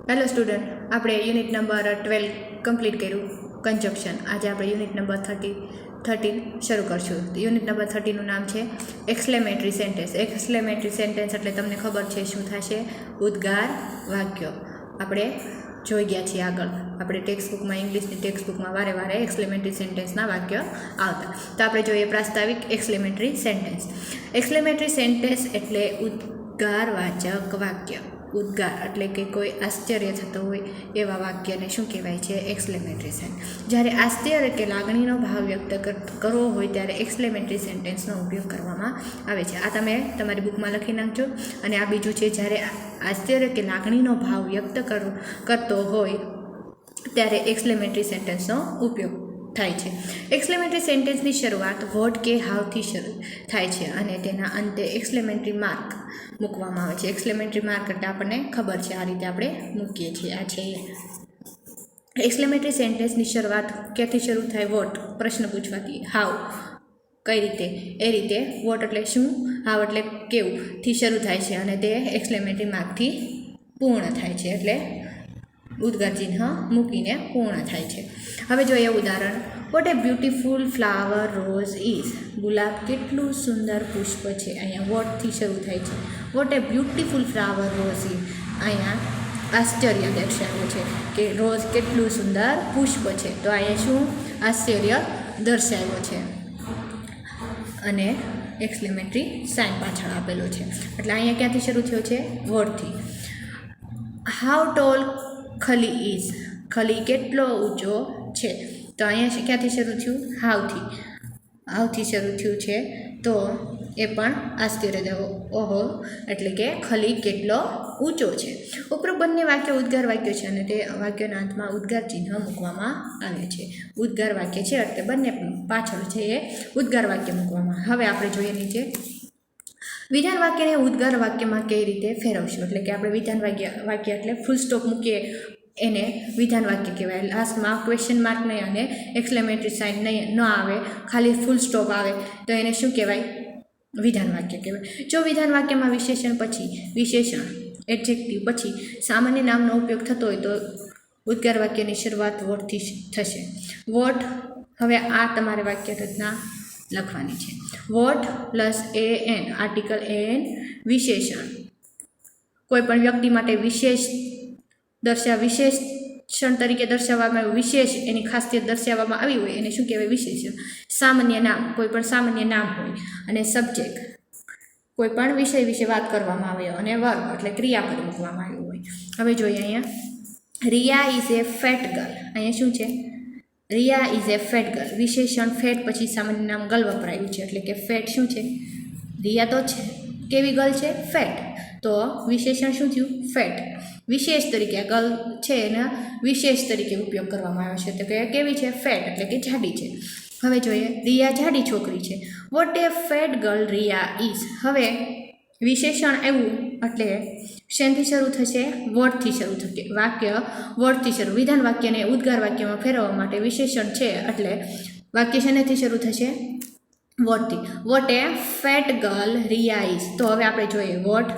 Hello student, આપણે unit number 12 complete કર્યું conjunction. આજે આપણે યુનિટ નંબર 13 શરૂ કરશું. યુનિટ નંબર 13નું નામ છે એક્સક્લેમેટરી સેન્ટેન્સ. એક્સક્લેમેટરી સેન્ટેન્સ એટલે તમને ખબર છે શું થશે? ઉદ્ગાર વાક્યો. આપણે જોઈ ગયા છીએ આગળ. આપણે ટેક્સ્ટબુકમાં, ઇંગ્લિશની ટેક્સ્ટબુકમાં વારે વારે એક્સક્લેમેટરી સેન્ટેન્સના વાક્યો આવતા. તો આપણે જોઈએ પ્રાસ્તાવિક એક્સક્લેમેટરી સેન્ટેન્સ. એક્સક્લેમેટરી સેન્ટેન્સ એટલે ઉદ્ગારવાચક વાક્ય. ઉદ્ગાર એટલે કે કોઈ આશ્ચર્ય થતો હોય એવા વાક્યને શું કહેવાય છે? Exclamatory sentence. જ્યારે આશ્ચર્ય કે લાગણીનો ભાવ વ્યક્ત કરવો હોય ત્યારે એક્સક્લેમેટરી સેન્ટેન્સનો ઉપયોગ કરવામાં આવે છે. આ તમે તમારી બુકમાં લખી નાખજો. અને આ બીજું છે, જ્યારે આશ્ચર્ય કે લાગણીનો ભાવ વ્યક્ત કરતો હોય ત્યારે એક્સક્લેમેટરી સેન્ટેન્સનો ઉપયોગ થાય છે. એક્સક્લેમેટરી સેન્ટેન્સની શરૂઆત વોટ કે હાવથી શરૂ થાય છે અને તેના અંતે એક્સક્લેમેટરી માર્ક મૂકવામાં આવે છે. એક્સક્લેમેટરી માર્ક એટલે આપણને ખબર છે, આ રીતે આપણે મૂકીએ છીએ. આ છે એક્સક્લેમેટરી સેન્ટેન્સની શરૂઆત ક્યાંથી શરૂ થાય? વોટ પ્રશ્ન પૂછવાથી, હાવ કઈ રીતે, એ રીતે વોટ એટલે શું, હાવ એટલે કેવું થી શરૂ થાય છે અને તે એક્સક્લેમેટરી માર્કથી પૂર્ણ થાય છે. એટલે ઉદ્ગાર ચિહ્ન મૂકીને પૂર્ણ થાય છે. હવે જોઈએ ઉદાહરણ. What a beautiful flower rose is. ગુલાબ કેટલું સુંદર પુષ્પ છે. અહીંયા વોટથી શરૂ થાય છે. What a beautiful flower rose is. અહીંયા આશ્ચર્ય દર્શાવ્યું છે કે રોઝ કેટલું સુંદર પુષ્પ છે. તો અહીંયા શું આશ્ચર્ય દર્શાવ્યો છે અને એક્સક્લેમેટરી સાઇન પાછળ આપેલો છે. એટલે અહીંયા ક્યાંથી શરૂ થયો છે? વોટથી. How tall Khali is. Khali કેટલો ઊંચો છે. તો અહીંયા ક્યાંથી શરૂ થયું? હાવથી શરૂ થયું છે. તો એ પણ આશ્ચર્ય ઓહો એટલે કે ખલી કેટલો ઊંચો છે. ઉપરોક્ત બંને વાક્યો ઉદ્ગાર વાક્યો છે અને તે વાક્યના અંતમાં ઉદ્ગાર ચિહ્ન મૂકવામાં આવે છે. ઉદ્ગાર વાક્ય છે એટલે બંને પાછળ છે એ ઉદ્ગાર વાક્ય મૂકવામાં. હવે આપણે જોઈએ નીચે વિધાન વાક્યને ઉદ્ગાર વાક્યમાં કઈ રીતે ફેરવશું. એટલે કે આપણે વિધાન વાક્ય એટલે ફૂલ સ્ટોપ મૂકીએ એને વિધાન વાક્ય કહેવાય. લાસ્ટમાં ક્વેશ્ચન માર્ક નહીં અને એક્સક્લેમેટરી સાઇન નહીં ન આવે, ખાલી ફૂલ સ્ટોપ આવે તો એને શું કહેવાય? વિધાન વાક્ય કહેવાય. જો વિધાન વાક્યમાં વિશેષણ એડજેક્ટિવ પછી સામાન્ય નામનો ઉપયોગ થતો હોય તો ઉદ્ગાર વાક્યની શરૂઆત વોટથી થશે. વોટ. હવે આ તમારે વાક્ય રચના લખવાની છે. What plus an article an વિશેષણ. કોઈ પણ વ્યક્તિ માટે વિશેષણ તરીકે દર્શાવવામાં આવ્યું, વિશેષ એની ખાસિયત દર્શાવવામાં આવી હોય એને શું કહેવાય? વિશેષણ. સામાન્ય નામ, કોઈ પણ સામાન્ય નામ હોય અને સબ્જેક્ટ કોઈ પણ વિષય વિશે વાત કરવામાં આવે અને વર્બ એટલે ક્રિયાપદ મૂકવામાં આવ્યું હોય. હવે જોઈએ અહીંયા Riya is a fat girl. અહીંયા શું છે? Riya is a fat girl. વિશેષણ ફેટ પછી સામાન્ય નામ ગર્લ વપરાયું છે એટલે કે ફેટ શું છે? રિયા તો છે કેવી ગર્લ છે? ફેટ. તો વિશેષણ શું થયું? ફેટ. વિશેષ તરીકે ગર્લ છે એના વિશેષ તરીકે ઉપયોગ કરવામાં આવ્યો છે. તો કે કેવી છે? ફેટ એટલે કે જાડી છે. હવે જોઈએ રિયા જાડી છોકરી છે. What a fat girl Riya is. હવે વિશેષણ એવું એટલે શેનથી શરૂ થશે? વોટથી શરૂ થશે. વાક્ય વોટથી શરૂ. વિધાન વાક્યને ઉદ્ગાર વાક્યમાં ફેરવવા માટે વિશેષણ છે એટલે વાક્ય શેનાથી શરૂ થશે? વોટથી. What a fat girl Riya is. તો હવે આપણે જોઈએ વોટ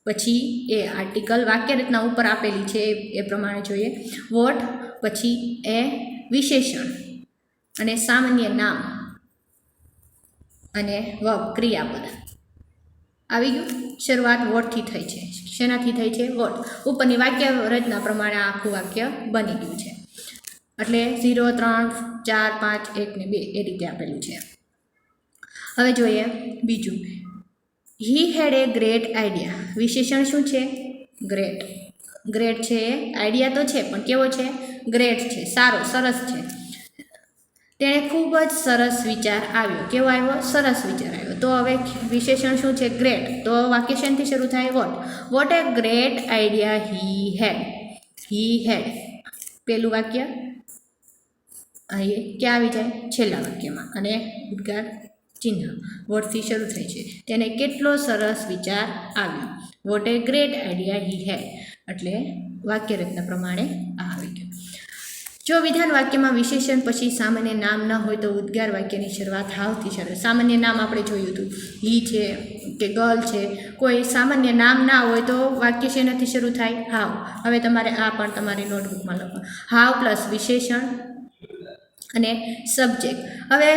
પછી એ આર્ટિકલ વાક્ય રચના ઉપર આપેલી છે એ પ્રમાણે જોઈએ. વોટ પછી એ વિશેષણ અને સામાન્ય નામ અને વર્બ ક્રિયાપદ આવી ગયું. શરૂઆત વોટથી થઈ છે. શેનાથી થઈ છે? વોટ. ઉપરની વાક્ય રચના પ્રમાણે આખું વાક્ય બની ગયું છે. એટલે 0, 3, 4, 5, 1 ને 2 એ રીતે આપેલું છે. હવે જોઈએ બીજું. હી હેડ એ ગ્રેટ આઈડિયા. વિશેષણ શું છે? ગ્રેટ. ગ્રેટ છે. આઈડિયા તો છે પણ કેવો છે? ગ્રેટ છે, સારો, સરસ છે. તેણે ખૂબ જ સરસ વિચાર આવ્યો. કેવો આવ્યો? સરસ વિચાર આવ્યો. તો હવે વિશેષણ શું છે? ગ્રેટ. તો વાક્ય શેનથી શરૂ થાય? વોટ. વોટ એ ગ્રેટ આઈડિયા હી હેડ. હી હેડ પેલું વાક્ય અહીં ક્યાં આવી જાય? છેલ્લા વાક્યમાં. અને ઉદ્ગાર ચિહ્ન વોટથી શરૂ થાય છે. તેને કેટલો સરસ વિચાર આવ્યો. વોટ એ ગ્રેટ આઈડિયા હી હેડ એટલે વાક્ય રચના પ્રમાણે આ આવી ગયું. જો વિધાન વાક્યમાં વિશેષણ પછી સામાન્ય નામ ન હોય તો ઉદ્ગાર વાક્યની શરૂઆત હાવથી શરૂ. સામાન્ય નામ આપણે જોયું હતું, હી છે કે ગર્લ છે, કોઈ સામાન્ય નામ ના હોય તો વાક્ય શેનાથી શરૂ થાય? હાવ. હવે તમારે આ પણ તમારી નોટબુકમાં લખો. હાવ પ્લસ વિશેષણ અને સબ્જેક્ટ. હવે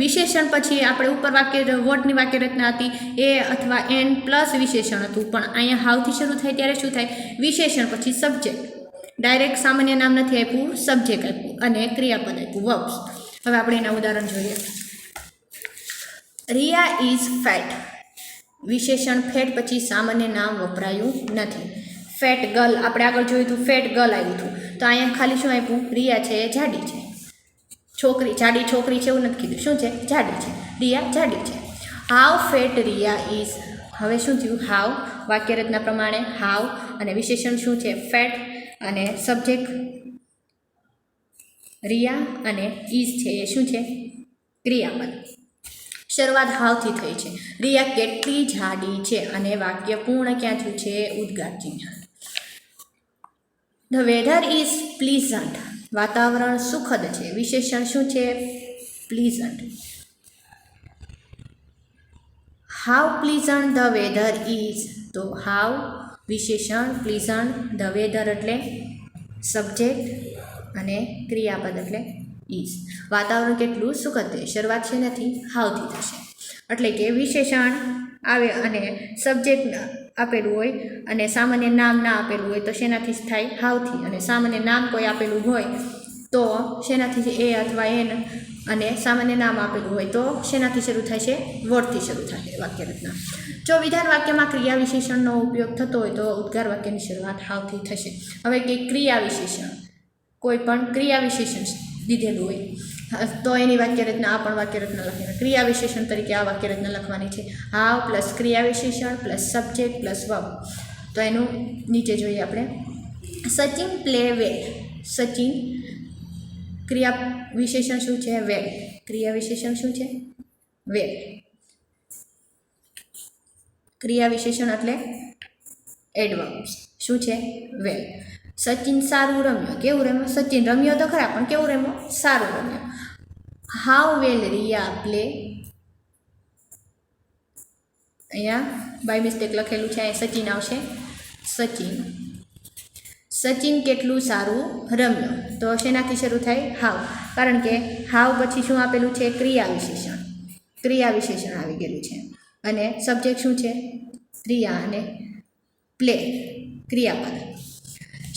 વિશેષણ પછી આપણે ઉપર વાક્ય વોટની વાક્ય રચના હતી એ અથવા એન પ્લસ વિશેષણ હતું, પણ અહીંયા હાવથી શરૂ થાય ત્યારે શું થાય? વિશેષણ પછી સબ્જેક્ટ. ડાયરેક્ટ સામાન્ય નામ નથી આપ્યું, સબ્જેક્ટ આપ્યું અને ક્રિયાપદ આપ્યું, વર્બ્સ. હવે આપણે એના ઉદાહરણ જોઈએ. Riya is fat. વિશેષણ ફેટ પછી સામાન્ય નામ વપરાયું નથી. ફેટ ગર્લ આપણે આગળ જોયું હતું, ફેટ ગર્લ આવ્યું હતું, તો અહીંયા ખાલી શું આપ્યું? રિયા છે એ જાડી છે. છોકરી જાડી છોકરી છે એવું નથી કીધું, શું છે? જાડી છે. રિયા જાડી છે. How fat Riya is. હવે શું થયું? હાવ વાક્ય રચના પ્રમાણે હાવ અને વિશેષણ શું છે? ફેટ અને સબ્જેક્ટ રિયા અને ઇઝ છે એ શું છે? ક્રિયાપદ. શરૂઆત હાવથી થઈ છે. રિયા કેટલી જાડી છે અને વાક્ય પૂર્ણ ક્યાં થયું છે? ઉદ્ગાર ચિહ્ન. The weather is pleasant. વાતાવરણ સુખદ છે. વિશેષણ શું છે? Pleasant. How pleasant the weather is. તો હાઉ વિશેષણ, પ્લીઝન્ટ, ધ વેધર એટલે સબ્જેક્ટ અને ક્રિયાપદ એટલે ઇઝ. વાતાવરણ કેટલું સુખદ છે. શરૂઆત છે નથી હાવથી થશે. એટલે કે વિશેષણ આવે અને સબ્જેક્ટ આપેલું હોય અને સામાન્ય નામ ના આપેલું હોય તો શેનાથી થાય? હાવથી. અને સામાન્ય નામ કોઈ આપેલું હોય તો શેનાથી? એ અથવા એન. અને સામાન્ય નામ આપેલું હોય તો શેનાથી શરૂ થાય છે? વર્ડથી શરૂ થાય વાક્ય રચના. જો વિધાન વાક્યમાં ક્રિયા વિશેષણનો ઉપયોગ થતો હોય તો ઉદ્ગાર વાક્યની શરૂઆત હાવથી થશે. હવે કે ક્રિયા વિશેષણ, કોઈ પણ ક્રિયા વિશેષણ દીધેલું હોય તો એની વાક્ય રચના, આ પણ વાક્ય રચના લખવાની. ક્રિયા વિશેષણ તરીકે આ વાક્ય રચના લખવાની છે. હાવ પ્લસ ક્રિયા વિશેષણ પ્લસ સબ્જેક્ટ પ્લસ વર્બ. તો એનું નીચે જોઈએ આપણે. સચિન પ્લે વેલ. સચિન ક્રિયા વિશેષણ શું છે? વેલ. ક્રિયા વિશેષણ શું છે? વેલ. ક્રિયા વિશેષણ એટલે એડવર્બ્સ. શું છે? વેલ. સચિન સારું રમ્યો. કેવું રમ્યો? સચિન રમ્યો તો ખરા, પણ કેવું રમ્યો? સારું રમ્યો. How well Riya play. અહીંયા બાય મિસ્ટેક લખેલું છે, અહીંયા સચિન આવશે. સચિન. સચિન કેટલું સારું રમ્યો. તો શેનાથી શરૂ થાય? હાવ. કારણ કે હાવ પછી શું આપેલું છે? ક્રિયા વિશેષણ. ક્રિયા વિશેષણ આવી ગયેલું છે. અને સબ્જેક્ટ શું છે? રિયા અને પ્લે ક્રિયાપદ.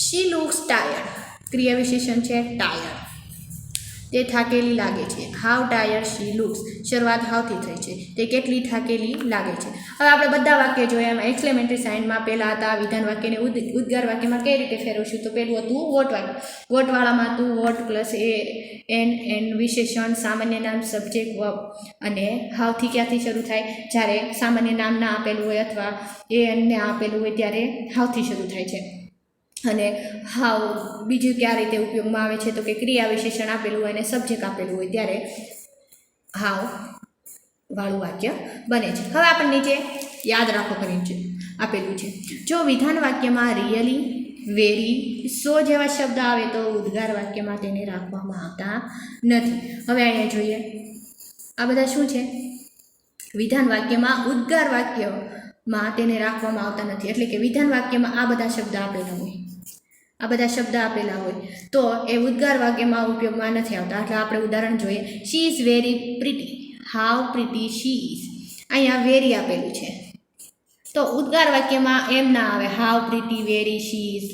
શી લુક્સ ટાયર્ડ. ક્રિયા વિશેષણ છે ટાયર્ડ. તે થાકેલી લાગે છે. હાવ ટાયર્ડ શી લુક્સ. શરૂઆત હાવથી થઈ છે. તે કેટલી થાકેલી લાગે છે. હવે આપણે બધા વાક્ય જોયા. એમાં એક્સક્લેમેટરી સાઇનમાં પહેલાં હતા વિધાન વાક્યને ઉદ્ગાર વાક્યમાં કઈ રીતે ફેરવશું? તો પહેલું હતું વોટ વાક્ય. વોટવાળામાં હતું વોટ પ્લસ એન વિશેષણ, સામાન્ય નામ, સબ્જેક્ટ, વર્બ. અને હાવથી ક્યાંથી શરૂ થાય? જ્યારે સામાન્ય નામ ના આપેલું હોય અથવા એનને આપેલું હોય ત્યારે હાવથી શરૂ થાય છે. અને હાવ બીજું કયા રીતે ઉપયોગમાં આવે છે? તો કે ક્રિયા વિશેષણ આપેલું હોય અને સબ્જેક્ટ આપેલું હોય ત્યારે હાવ વાળું વાક્ય બને છે. હવે આપણે નીચે યાદ રાખો કરીને આપેલું છે. જો વિધાન વાક્યમાં રિયલી, વેરી, સો જેવા શબ્દ આવે તો ઉદ્ગાર વાક્યમાં તેને રાખવામાં આવતા નથી. હવે અહીંયા જોઈએ આ બધા શું છે? વિધાન વાક્યમાં ઉદ્ગાર વાક્યમાં તેને રાખવામાં આવતા નથી. એટલે કે વિધાન વાક્યમાં આ બધા શબ્દ આપેલા હોય, આ બધા શબ્દ આપેલા હોય તો એ ઉદ્ગાર વાક્યમાં ઉપયોગમાં નથી આવતા. એટલે આપણે ઉદાહરણ જોઈએ. She is very pretty. How pretty she is. અહીંયા વેરી આપેલું છે તો ઉદ્ગાર વાક્યમાં એમ ના આવે how pretty very she is,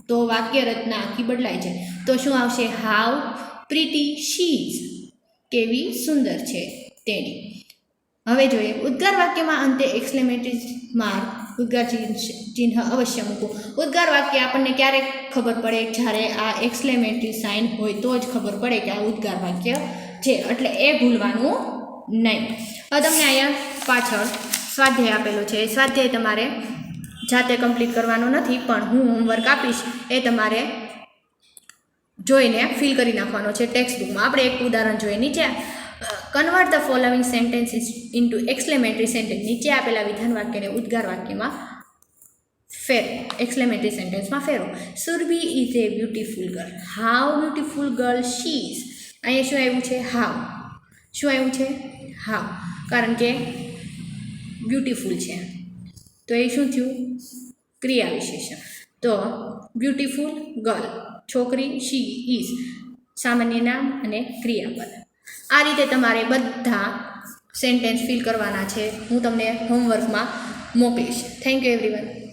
તો વાક્ય રચના આખી બદલાય છે. તો શું આવશે? How pretty she is. કેવી સુંદર છે તેણી. હવે જોઈએ ઉદ્ગાર વાક્યમાં અંતે એક્સક્લેમેટરી માર્ક, ઉદ્ગાર ચિહ્ન અવશ્ય મૂકવું. ઉદ્ગાર વાક્ય આપણને ક્યારે ખબર પડે? જ્યારે આ એક્સક્લેમેટરી સાઇન હોય તો જ ખબર પડે કે આ ઉદ્ગાર વાક્ય છે. એટલે એ ભૂલવાનું નહીં. હવે તમને અહીંયા પાછળ સ્વાધ્યાય આપેલો છે. સ્વાધ્યાય તમારે જાતે કમ્પ્લીટ કરવાનો નથી, પણ હું હોમવર્ક આપીશ એ તમારે જોઈને ફિલ કરી નાખવાનો છે ટેક્સ્ટબુકમાં. આપણે એક ઉદાહરણ જોઈએ. નીચે convert the following sentences into exclamatory sentence. નીચે આપેલા વિધાન વાક્યને ઉદ્ગાર વાક્યમાં ફેરો, એક્સક્લેમેટરી સેન્ટેન્સમાં ફેરો. Surbhi is a beautiful girl. How beautiful girl she is. અહીંયા શું આવ્યું છે? હાવ. શું આવ્યું છે? હાવ. કારણ કે બ્યુટીફુલ છે તો એ શું થયું? ક્રિયા વિશેષણ. તો બ્યુટીફુલ ગર્લ છોકરી, શી ઇઝ સામાન્ય નામ અને ક્રિયાપદ. આ રીતે તમારે બધા સેન્ટેન્સ ફિલ કરવાના છે. હું તમને હોમવર્કમાં મોકલીશ. Thank you everyone.